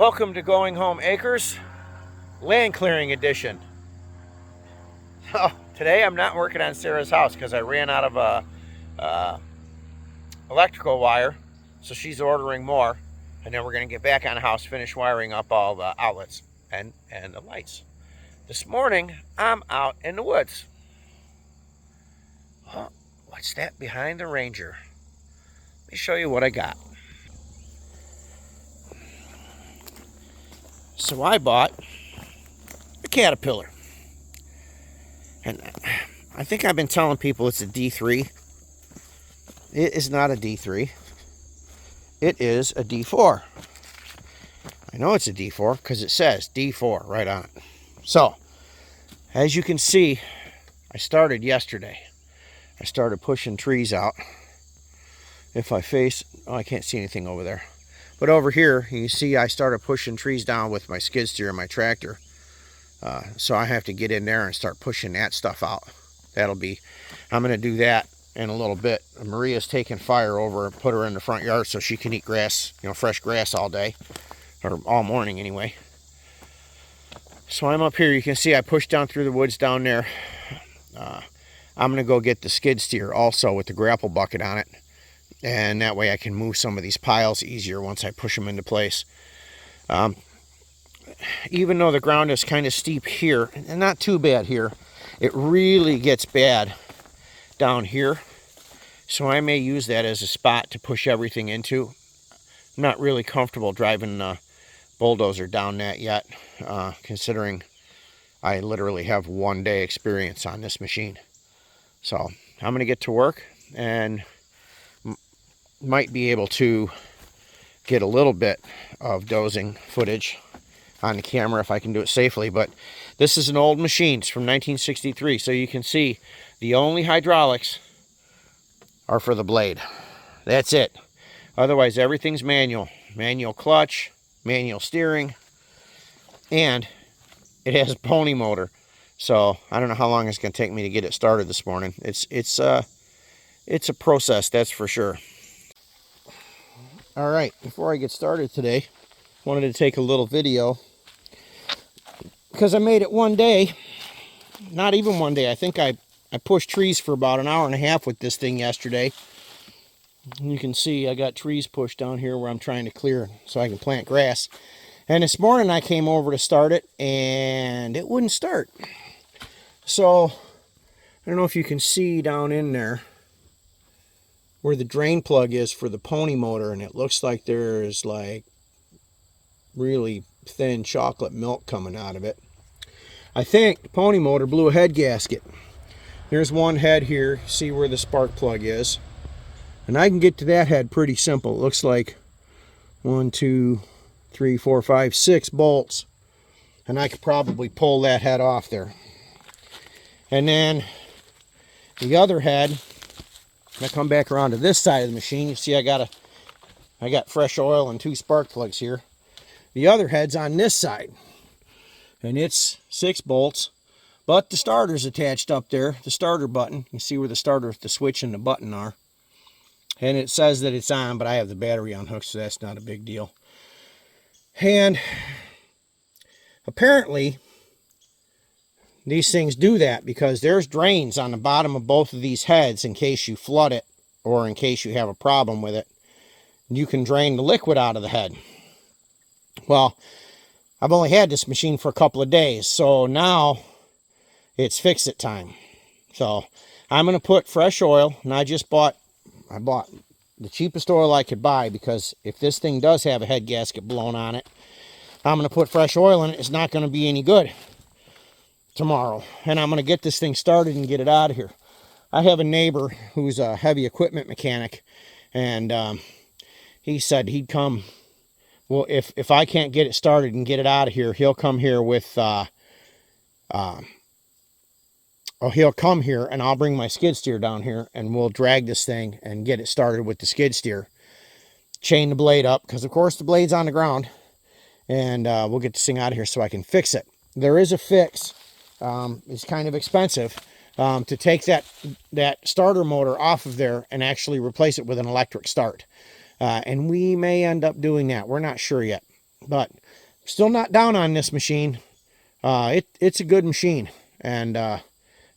Welcome to Going Home Acres, land clearing edition. So today I'm not working on Sarah's house because I ran out of electrical wire, so she's ordering more, and then we're going to get back on the house, finish wiring up all the outlets and the lights. This morning I'm out in the woods. Oh, what's that behind the Ranger? Let me show you what I got. So I bought a Caterpillar, and I think I've been telling people it's a D3. It is not a D3. It is a D4. I know it's a D4 because it says D4 right on it. So, as you can see, I started yesterday. I started pushing trees out. If I face, oh, I can't see anything over there. But over here, you see I started pushing trees down with my skid steer and my tractor. So I have to get in there and start pushing that stuff out. I'm going to do that in a little bit. Maria's taking fire over and put her in the front yard so she can eat grass, fresh grass all day, or all morning anyway. So I'm up here. You can see I pushed down through the woods down there. I'm going to go get the skid steer also with the grapple bucket on it. And that way I can move some of these piles easier once I push them into place. Even though the ground is kind of steep here, and not too bad here, it really gets bad down here. So I may use that as a spot to push everything into. I'm not really comfortable driving the bulldozer down that yet, considering I literally have 1 day experience on this machine. So I'm going to get to work and might be able to get a little bit of dozing footage on the camera if I can do it safely. But this is an old machine. It's from 1963, so you can see the only hydraulics are for the blade. That's it. Otherwise everything's manual. Manual clutch, manual steering, and it has a pony motor. So I don't know how long it's going to take me to get it started this morning. It's a process, that's for sure. All right, before I get started today, I wanted to take a little video because I made it 1 day. Not even 1 day. I think I pushed trees for about an hour and a half with this thing yesterday. You can see I got trees pushed down here where I'm trying to clear so I can plant grass. And this morning I came over to start it and it wouldn't start. So I don't know if you can see down in there where the drain plug is for the pony motor, and it looks like there's like really thin chocolate milk coming out of it. I think the pony motor blew a head gasket. There's one head here, see where the spark plug is, and I can get to that head pretty simple. It looks like 1, 2, 3, 4, 5, 6 bolts, and I could probably pull that head off there. And then the other head, I come back around to this side of the machine. You see I got fresh oil and 2 spark plugs here. The other head's on this side, and it's 6 bolts, but the starter's attached up there, the starter button. You see where the switch and the button are. And it says that it's on, but I have the battery unhooked, so that's not a big deal. And apparently these things do that because there's drains on the bottom of both of these heads in case you flood it or in case you have a problem with it. You can drain the liquid out of the head. Well, I've only had this machine for a couple of days, so now it's fix-it time. So I'm going to put fresh oil, and I bought the cheapest oil I could buy because if this thing does have a head gasket blown on it, I'm going to put fresh oil in it. It's not going to be any good tomorrow, and I'm going to get this thing started and get it out of here. I have a neighbor who's a heavy equipment mechanic, and he said he'd come. Well, if I can't get it started and get it out of here, he'll come here with he'll come here and I'll bring my skid steer down here and we'll drag this thing and get it started with the skid steer. Chain the blade up because of course the blade's on the ground, and we'll get this thing out of here so I can fix it. There is a fix. It's kind of expensive to take that starter motor off of there and actually replace it with an electric start. And we may end up doing that. We're not sure yet. But still not down on this machine. It's a good machine, and I'm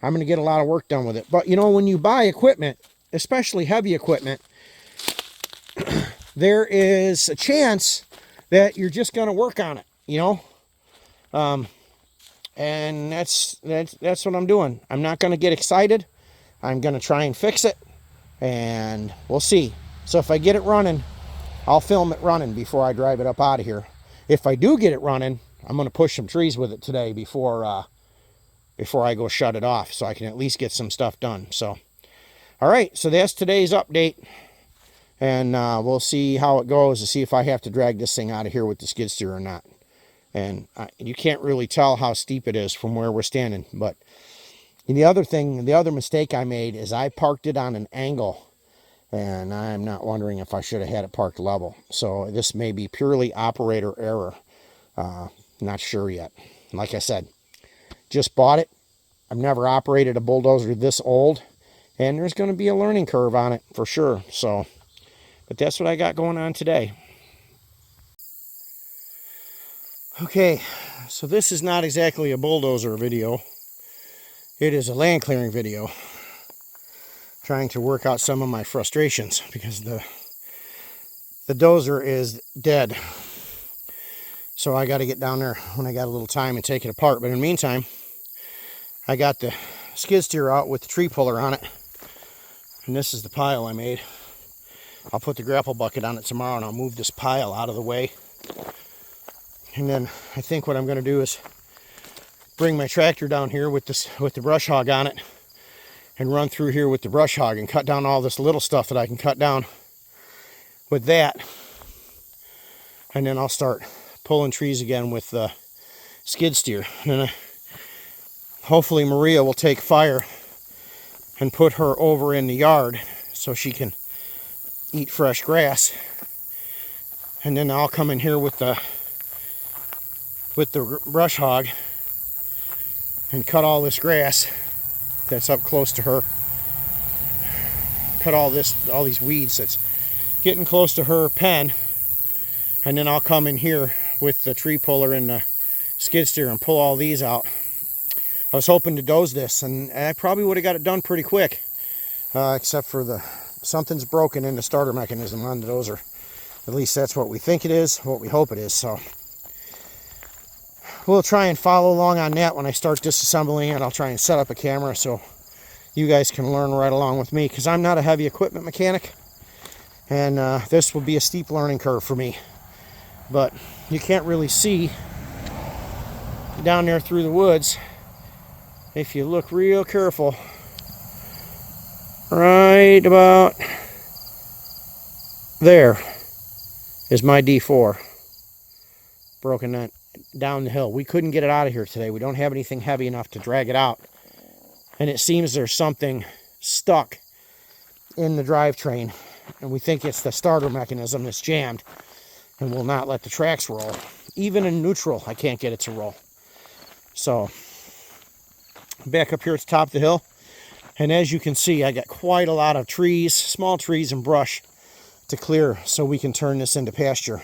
going to get a lot of work done with it. But, you know, when you buy equipment, especially heavy equipment, there is a chance that you're just going to work on it, you know? And that's what I'm doing. I'm not going to get excited. I'm going to try and fix it, and we'll see. So if I get it running, I'll film it running before I drive it up out of here. If I do get it running, I'm going to push some trees with it today before I go shut it off, so I can at least get some stuff done. So, all right, so that's today's update, and we'll see how it goes to see if I have to drag this thing out of here with the skid steer or not. And you can't really tell how steep it is from where we're standing. But the other mistake I made is I parked it on an angle, and I'm not wondering if I should have had it parked level. So this may be purely operator error. Not sure yet. Like I said, just bought it. I've never operated a bulldozer this old, and there's going to be a learning curve on it for sure. So, but that's what I got going on today. Okay, so this is not exactly a bulldozer video. It is a land clearing video. Trying to work out some of my frustrations because the dozer is dead. So I got to get down there when I got a little time and take it apart. But in the meantime, I got the skid steer out with the tree puller on it. And this is the pile I made. I'll put the grapple bucket on it tomorrow, and I'll move this pile out of the way. And then I think what I'm going to do is bring my tractor down here with the brush hog on it, and run through here with the brush hog and cut down all this little stuff that I can cut down with that. And then I'll start pulling trees again with the skid steer. And then hopefully Maria will take fire and put her over in the yard so she can eat fresh grass. And then I'll come in here with the brush hog and cut all this grass that's up close to her. Cut all these weeds that's getting close to her pen. And then I'll come in here with the tree puller and the skid steer and pull all these out. I was hoping to doze this, and I probably would have got it done pretty quick, except for something's broken in the starter mechanism on the dozer. At least that's what we think it is, what we hope it is. So we'll try and follow along on that when I start disassembling it. I'll try and set up a camera so you guys can learn right along with me, because I'm not a heavy equipment mechanic, and this will be a steep learning curve for me. But you can't really see down there through the woods if you look real careful. Right about there is my D4 broken that down the hill. We couldn't get it out of here today. We don't have anything heavy enough to drag it out, and it seems there's something stuck in the drivetrain, and we think it's the starter mechanism that's jammed and will not let the tracks roll. Even in neutral, I can't get it to roll. So back up here at the top of the hill, and as you can see, I got quite a lot of trees, small trees and brush to clear so we can turn this into pasture.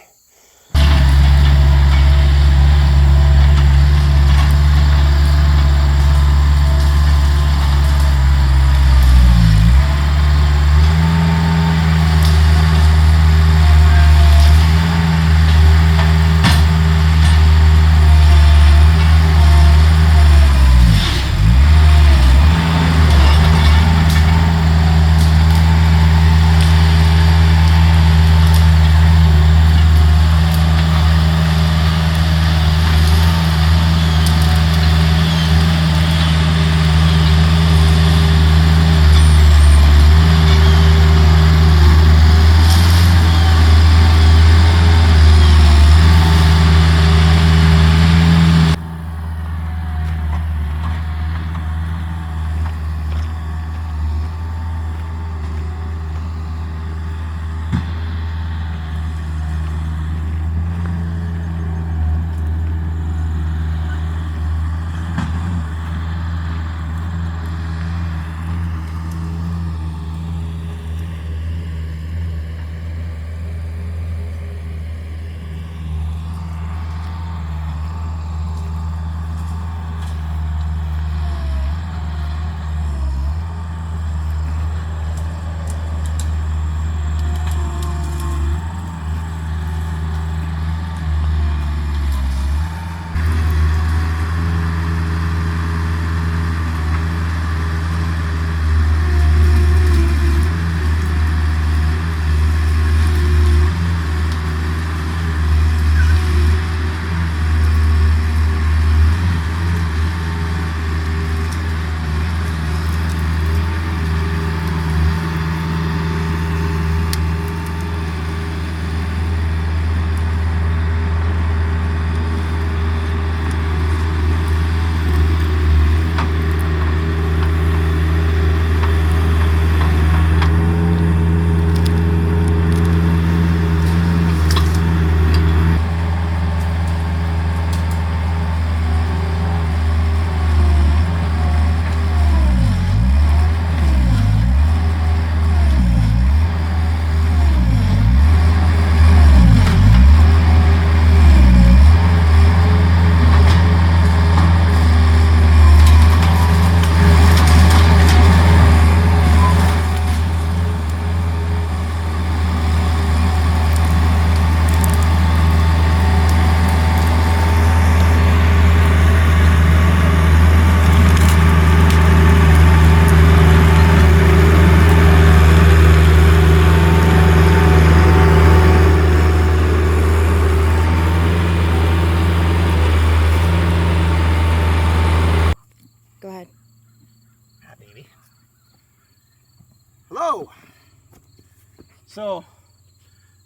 So,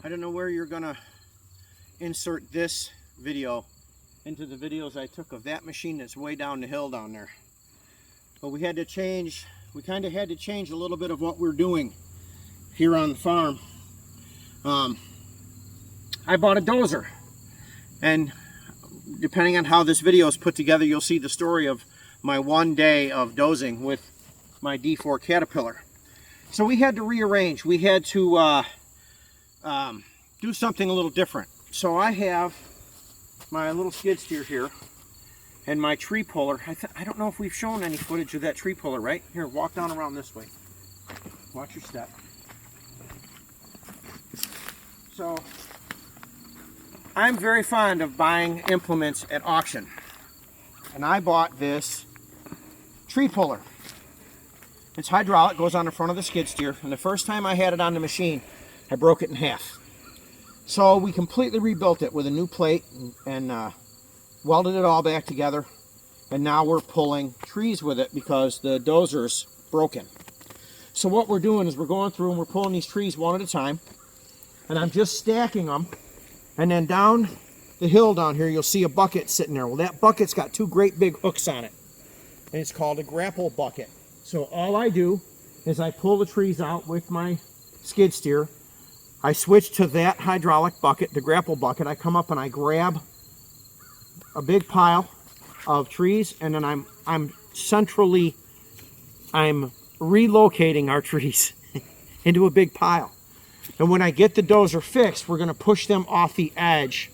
I don't know where you're gonna insert this video into the videos I took of that machine that's way down the hill down there. But we kind of had to change a little bit of what we're doing here on the farm. I bought a dozer, and depending on how this video is put together, you'll see the story of my one day of dozing with my D4 Caterpillar. So we had to rearrange. We had to do something a little different. So I have my little skid steer here and my tree puller. I don't know if we've shown any footage of that tree puller, right? Here, walk down around this way. Watch your step. So I'm very fond of buying implements at auction. And I bought this tree puller. It's hydraulic, goes on the front of the skid steer, and the first time I had it on the machine, I broke it in half. So we completely rebuilt it with a new plate and welded it all back together, and now we're pulling trees with it because the dozer's broken. So what we're doing is we're going through and we're pulling these trees one at a time, and I'm just stacking them, and then down the hill down here you'll see a bucket sitting there. Well, that bucket's got two great big hooks on it, and it's called a grapple bucket. So all I do is I pull the trees out with my skid steer. I switch to that hydraulic bucket, the grapple bucket. I come up and I grab a big pile of trees, and then I'm relocating our trees into a big pile. And when I get the dozer fixed, we're going to push them off the edge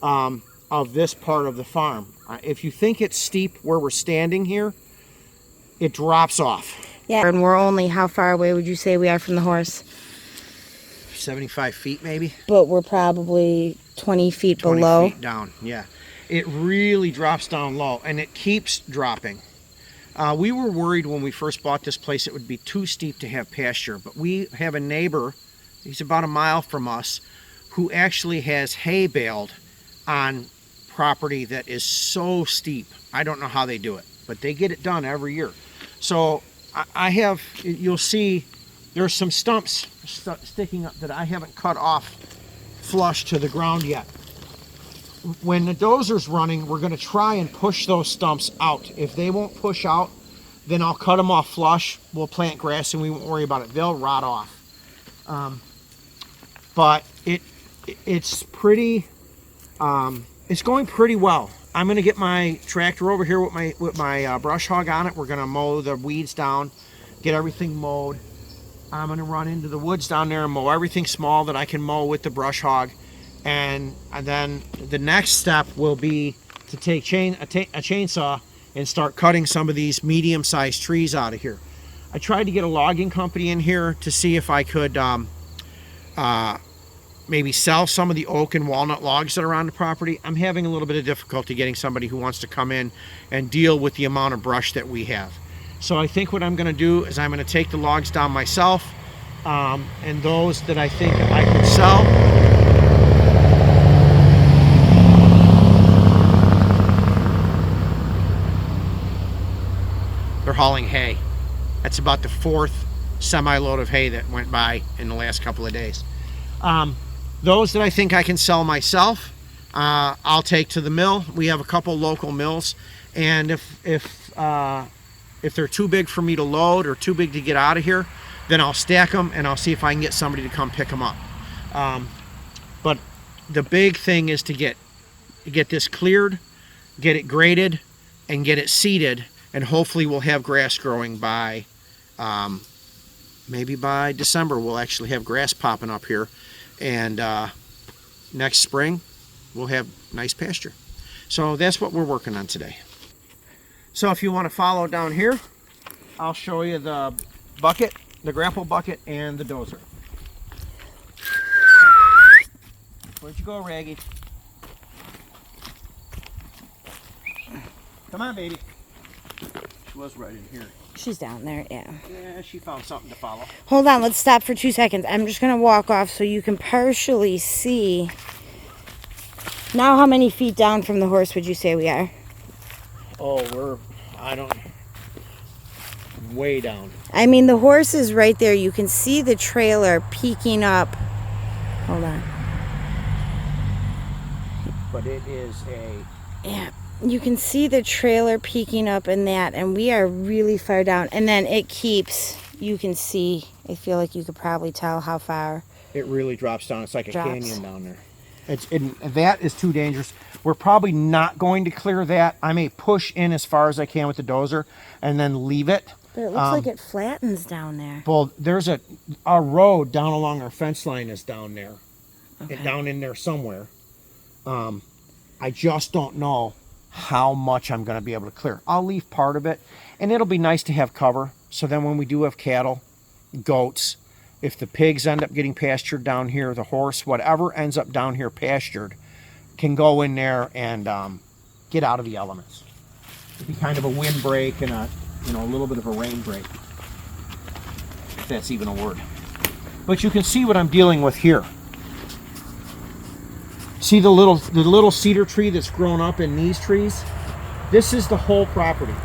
of this part of the farm. If you think it's steep where we're standing here, it drops off. Yeah, and we're only, how far away would you say we are from the horse? 75 feet maybe. But we're probably 20 feet 20 below. Feet down, yeah. It really drops down low, and it keeps dropping. We were worried when we first bought this place it would be too steep to have pasture, but we have a neighbor, he's about a mile from us, who actually has hay baled on property that is so steep. I don't know how they do it, but they get it done every year. So I have, you'll see there's some stumps sticking up that I haven't cut off flush to the ground yet. When the dozer's running, we're going to try and push those stumps out. If they won't push out, then I'll cut them off flush. We'll plant grass and we won't worry about it. They'll rot off. But it's pretty, it's going pretty well. I'm going to get my tractor over here with my brush hog on it. We're going to mow the weeds down, get everything mowed. I'm going to run into the woods down there and mow everything small that I can mow with the brush hog. And then the next step will be to take a chainsaw and start cutting some of these medium-sized trees out of here. I tried to get a logging company in here to see if I could maybe sell some of the oak and walnut logs that are on the property. I'm having a little bit of difficulty getting somebody who wants to come in and deal with the amount of brush that we have. So I think what I'm going to do is I'm going to take the logs down myself, and those that I think I could sell, they're hauling hay. That's about the fourth semi-load of hay that went by in the last couple of days. Those that I think I can sell myself, I'll take to the mill. We have a couple local mills, and if they're too big for me to load or too big to get out of here, then I'll stack them and I'll see if I can get somebody to come pick them up. But the big thing is to get this cleared, get it graded, and get it seeded, and hopefully we'll have grass growing by, maybe by December we'll actually have grass popping up here, and next spring we'll have nice pasture. So that's what we're working on today. So if you want to follow down here, I'll show you the bucket, the grapple bucket, and the dozer. Where'd you go, Raggy? Come on, baby. She was right in here. She's down there, yeah. Yeah, she found something to follow. Hold on, let's stop for 2 seconds. I'm just going to walk off so you can partially see. Now how many feet down from the horse would you say we are? Oh, way down. I mean, the horse is right there. You can see the trailer peeking up. Hold on. But it is a... Yeah, you can see the trailer peeking up in that, and we are really far down. And then it keeps, you can see, I feel like you could probably tell how far. It really drops down. It's like a Drops. canyon down there. That is too dangerous. We're probably not going to clear that. I may push in as far as I can with the dozer and then leave it. But it looks like it flattens down there. Well, there's a road down along our fence line is down there. Okay. Down in there somewhere. I just don't know how much I'm going to be able to clear. I'll leave part of it, and it'll be nice to have cover. So then when we do have cattle, goats, if the pigs end up getting pastured down here, the horse, whatever ends up down here pastured, can go in there and get out of the elements. It'd be kind of a wind break and a little bit of a rain break, if that's even a word. But you can see what I'm dealing with here. See the little cedar tree that's grown up in these trees? This is the whole property.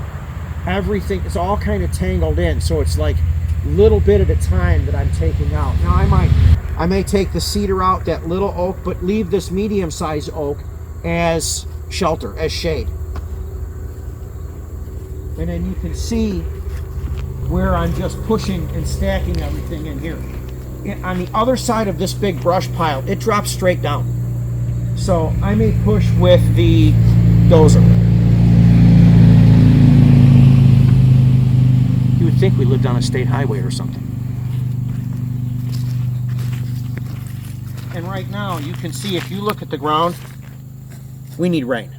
Everything is all kind of tangled in, so it's like little bit at a time that I'm taking out. Now I may take the cedar out, that little oak, but leave this medium-sized oak as shelter, as shade. And then you can see where I'm just pushing and stacking everything in here. On the other side of this big brush pile, it drops straight down. So I may push with the dozer. You would think we lived on a state highway or something. And right now you can see, if you look at the ground, we need rain.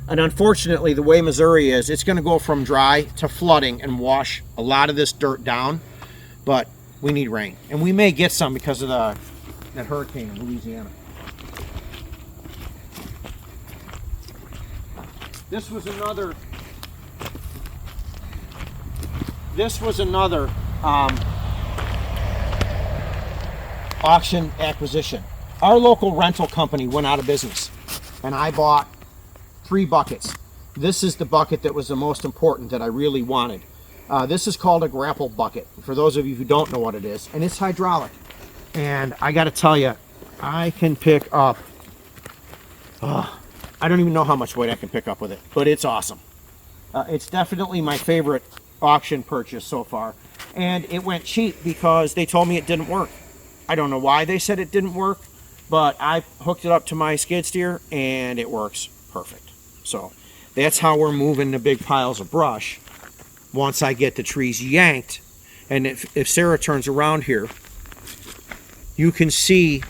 And unfortunately, the way Missouri is, it's going to go from dry to flooding and wash a lot of this dirt down. But we need rain. And we may get some because of that hurricane in Louisiana. This was another auction acquisition. Our local rental company went out of business, and I bought 3 buckets. This is the bucket that was the most important, that I really wanted. This is called a grapple bucket, for those of you who don't know what it is, and it's hydraulic. And I got to tell you, I can pick up, I don't even know how much weight I can pick up with it, but it's awesome. It's definitely my favorite auction purchase so far. And it went cheap because they told me it didn't work. I don't know why they said it didn't work, but I hooked it up to my skid steer and it works perfect. So that's how we're moving the big piles of brush once I get the trees yanked. And if Sarah turns around here, you can see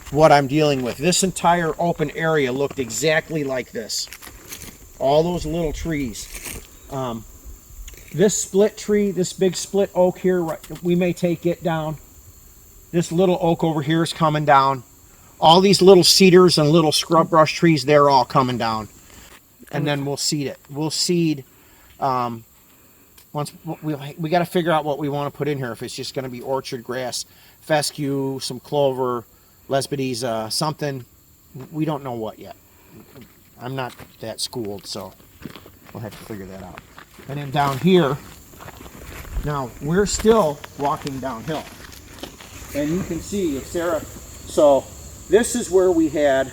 what I'm dealing with. This entire open area looked exactly like this. All those little trees. This split tree, this big split oak here, we may take it down. This little oak over here is coming down. All these little cedars and little scrub brush trees, they're all coming down. And then we'll seed it. We'll seed, once we got to figure out what we want to put in here. If it's just going to be orchard grass, fescue, some clover, Lesbides, something. We don't know what yet. I'm not that schooled, so we'll have to figure that out. And then down here, now we're still walking downhill. And you can see if Sarah, so this is where we had